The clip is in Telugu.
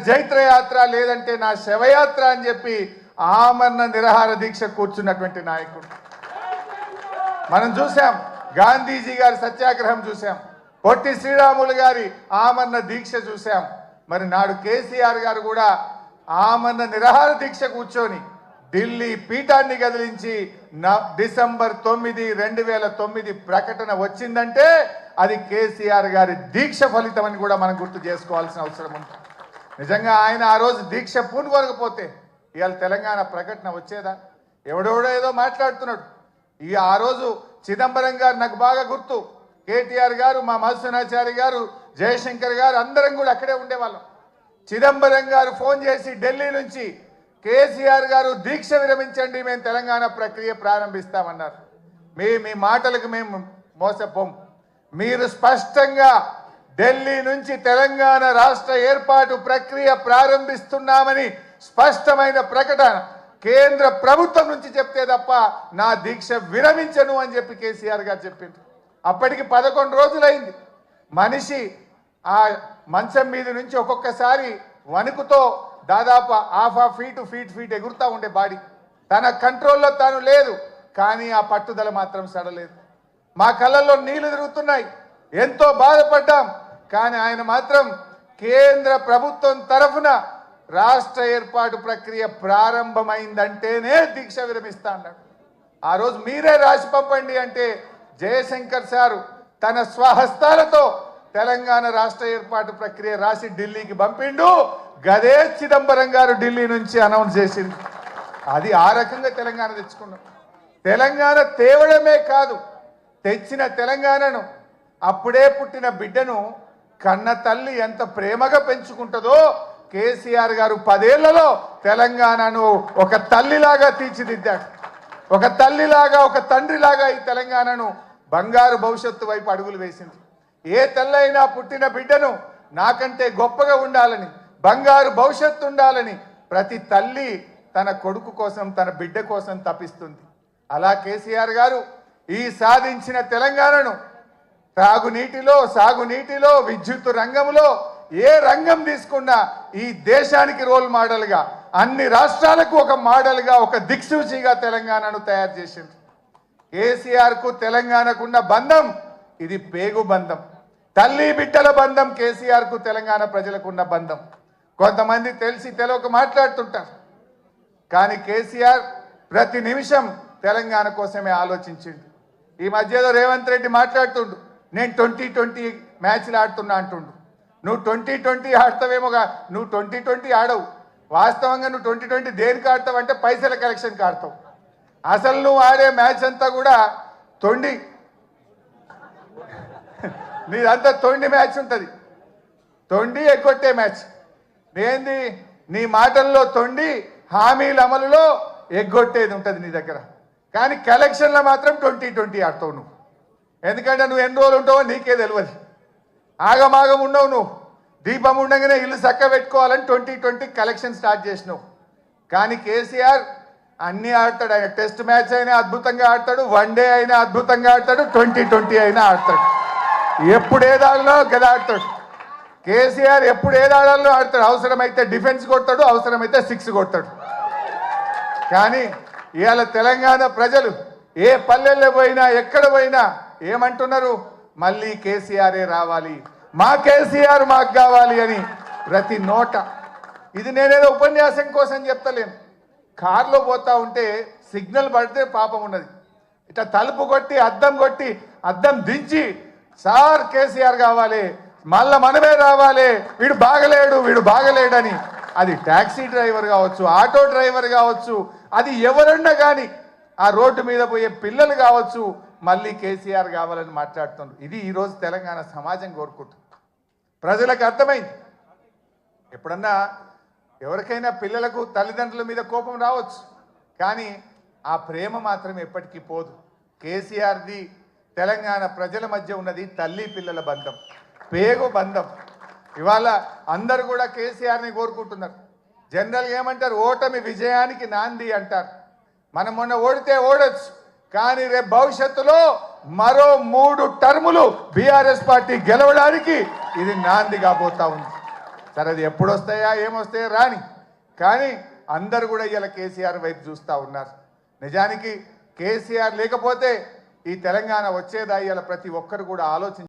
జైత్రయాత్ర లేదంటే నా శవయాత్ర అని చెప్పి ఆమరణ నిరాహార దీక్ష కూర్చున్నటువంటి నాయకుడు మనం చూసాం. గాంధీజీ గారి సత్యాగ్రహం చూసాం, పొట్టి శ్రీరాములు గారి ఆమరణ దీక్ష చూసాం. మరి నాడు కేసీఆర్ గారు కూడా ఆమరణ నిరాహార దీక్ష కూర్చొని ఢిల్లీ పీఠాన్ని కదిలించి డిసెంబర్ 9, 2009 ప్రకటన వచ్చిందంటే అది కేసీఆర్ గారి దీక్ష ఫలితం అని కూడా మనం గుర్తు చేసుకోవాల్సిన అవసరం ఉంది. నిజంగా ఆయన ఆ రోజు దీక్ష పూనుకోకపోతే ఇవాళ తెలంగాణ ప్రకటన వచ్చేదా? ఎవడెవడో ఏదో మాట్లాడుతున్నాడు. ఆ రోజు చిదంబరం గారు నాకు బాగా గుర్తు, కేటీఆర్ గారు, మా మధుసూనాచారి గారు, జయశంకర్ గారు అందరం కూడా అక్కడే ఉండేవాళ్ళం. చిదంబరం గారు ఫోన్ చేసి ఢిల్లీ నుంచి కేసీఆర్ గారు దీక్ష విరమించండి, మేము తెలంగాణ ప్రక్రియ ప్రారంభిస్తామన్నారు. మీ మాటలకు మేము మోసపోం. మీరు స్పష్టంగా ఢిల్లీ నుంచి తెలంగాణ రాష్ట్ర ఏర్పాటు ప్రక్రియ ప్రారంభిస్తున్నామని స్పష్టమైన ప్రకటన కేంద్ర ప్రభుత్వం నుంచి చెప్తే తప్ప నా దీక్ష విరమించను అని చెప్పి కేసీఆర్ గారు చెప్పింది. అప్పటికి 11 రోజులైంది. మనిషి ఆ మంచం మీద నుంచి ఒక్కొక్కసారి వణుకుతో దాదాపు ½ ఫీట్ ఎగురుతూ ఉండే బాడీ. తన కంట్రోల్లో తాను లేదు, కానీ ఆ పట్టుదల మాత్రం సడలేదు. మా కళ్ళల్లో నీళ్లు తిరుగుతున్నాయి, ఎంతో బాధపడ్డాం. కానీ ఆయన మాత్రం కేంద్ర ప్రభుత్వం తరఫున రాష్ట్ర ఏర్పాటు ప్రక్రియ ప్రారంభమైందంటేనే దీక్ష విరమిస్తా అన్నాడు. ఆ రోజు మీరే రాసి పంపండి అంటే జయశంకర్ సారు తన స్వహస్తాలతో తెలంగాణ రాష్ట్ర ఏర్పాటు ప్రక్రియ రాసి ఢిల్లీకి పంపిండు. గదే చిదంబరం గారు ఢిల్లీ నుంచి అనౌన్స్ చేసింది. అది ఆ రకంగా తెలంగాణ తెచ్చుకున్నాం. తెలంగాణ తేవడమే కాదు, తెచ్చిన తెలంగాణను, అప్పుడే పుట్టిన బిడ్డను కన్న తల్లి ఎంత ప్రేమగా పెంచుకుంటుందో కేసీఆర్ గారు 10 ఏళ్లలో తెలంగాణను ఒక తల్లిలాగా తీర్చిదిద్దాడు. ఒక తల్లిలాగా, ఒక తండ్రిలాగా ఈ తెలంగాణను బంగారు భవిష్యత్తు వైపు అడుగులు వేసింది. ఏ తల్లైనా పుట్టిన బిడ్డను నాకంటే గొప్పగా ఉండాలని, బంగారు భవిష్యత్తు ఉండాలని ప్రతి తల్లి తన కొడుకు కోసం, తన బిడ్డ కోసం తపిస్తుంది. అలా కేసీఆర్ గారు ఈ సాధించిన తెలంగాణను త్రాగునీటిలో, సాగునీటిలో, విద్యుత్ రంగంలో ఏ రంగం తీసుకున్నా ఈ దేశానికి రోల్ మోడల్గా, అన్ని రాష్ట్రాలకు ఒక మోడల్గా, ఒక దిక్సూచిగా తెలంగాణను తయారు చేసింది. కేసీఆర్కు తెలంగాణకున్న బంధం ఇది పేగు బంధం, తల్లి బిడ్డల బంధం. కేసీఆర్కు తెలంగాణ ప్రజలకున్న బంధం. కొంతమంది తెలిసి తెలియక మాట్లాడుతుంటారు, కానీ కేసీఆర్ ప్రతి నిమిషం తెలంగాణ కోసమే ఆలోచించిండు. ఈ మధ్యలో రేవంత్ రెడ్డి మాట్లాడుతుండు, నేను 2020 మ్యాచ్లు ఆడుతున్నా అంటుండు. నువ్వు 2020 ఆడతావేమోగా, నువ్వు 2020 ఆడవు. వాస్తవంగా నువ్వు 2020 దేనికి ఆడతావు అంటే పైసల కలెక్షన్కి ఆడతావు. అసలు నువ్వు ఆడే మ్యాచ్ అంతా కూడా తొండి, నీదంతా తొండి మ్యాచ్ ఉంటుంది, తొండి ఎగ్గొట్టే మ్యాచ్. ఏంది నీ మాటల్లో తొండి, హామీల అమలులో ఎగ్గొట్టేది ఉంటుంది నీ దగ్గర. కానీ కలెక్షన్లో మాత్రం 2020 ఆడతావు నువ్వు. ఎందుకంటే నువ్వు ఎన్ని రోజులు ఉంటావో నీకే తెలియదు. ఆగమాగం ఉండవు నువ్వు. దీపం ఉండగానే ఇల్లు చక్క పెట్టుకోవాలని 2020 కలెక్షన్ స్టార్ట్ చేసినావు. కానీ కేసీఆర్ అన్నీ ఆడతాడు. ఆయన టెస్ట్ మ్యాచ్ అయినా అద్భుతంగా ఆడతాడు, వన్డే అయినా అద్భుతంగా ఆడతాడు, 2020 అయినా ఆడతాడు. ఎప్పుడు ఏదాడలో గదా ఆడతాడు కేసీఆర్. ఎప్పుడు ఏదాడాలో ఆడతాడు. అవసరమైతే డిఫెన్స్ కొడతాడు, అవసరమైతే 6 కొడతాడు. కానీ ఇవాళ తెలంగాణ ప్రజలు ఏ పల్లెల్లో పోయినా, ఎక్కడ పోయినా ఏమంటున్నారు? మళ్ళీ కేసీఆరే రావాలి, మా కేసీఆర్ మాకు కావాలి అని ప్రతి నోట. ఇది నేనేదో ఉపన్యాసం కోసం చెప్తలేను. కారులో పోతా ఉంటే సిగ్నల్ పడితే పాపం ఉన్నది, ఇట్లా తలుపు కొట్టి అద్దం దించి సార్ కేసీఆర్ కావాలి, మళ్ళా మనమే రావాలి, వీడు బాగలేడని. అది ట్యాక్సీ డ్రైవర్ కావచ్చు, ఆటో డ్రైవర్ కావచ్చు, అది ఎవరన్నా కానీ, ఆ రోడ్డు మీద పోయే పిల్లలు కావచ్చు, మళ్ళీ కేసీఆర్ కావాలని మాట్లాడుతున్నారు. ఇది ఈరోజు తెలంగాణ సమాజం కోరుకుంటుంది. ప్రజలకు అర్థమైంది. ఎప్పుడన్నా ఎవరికైనా పిల్లలకు తల్లిదండ్రుల మీద కోపం రావచ్చు, కానీ ఆ ప్రేమ మాత్రం ఎప్పటికీ పోదు. కేసీఆర్ది తెలంగాణ ప్రజల మధ్య ఉన్నది తల్లి పిల్లల బంధం, పేగు బంధం. ఇవాళ అందరూ కూడా కేసీఆర్ని కోరుకుంటున్నారు. జనరల్గా ఏమంటారు? ఓటమి విజయానికి నాంది అంటారు. మనం మొన్న ఓడితే ఓడొచ్చు, కానీ రేపు భవిష్యత్తులో మరో 3 టర్ములు బీఆర్ఎస్ పార్టీ గెలవడానికి ఇది నాంది కాబోతా ఉంది. సరే అది ఎప్పుడు వస్తాయా ఏమొస్తాయా రాని, కానీ అందరు కూడా ఇలా కేసీఆర్ వైపు చూస్తూ ఉన్నారు. నిజానికి కేసీఆర్ లేకపోతే ఈ తెలంగాణ వచ్చేదా ఇలా ప్రతి ఒక్కరు కూడా ఆలోచించారు.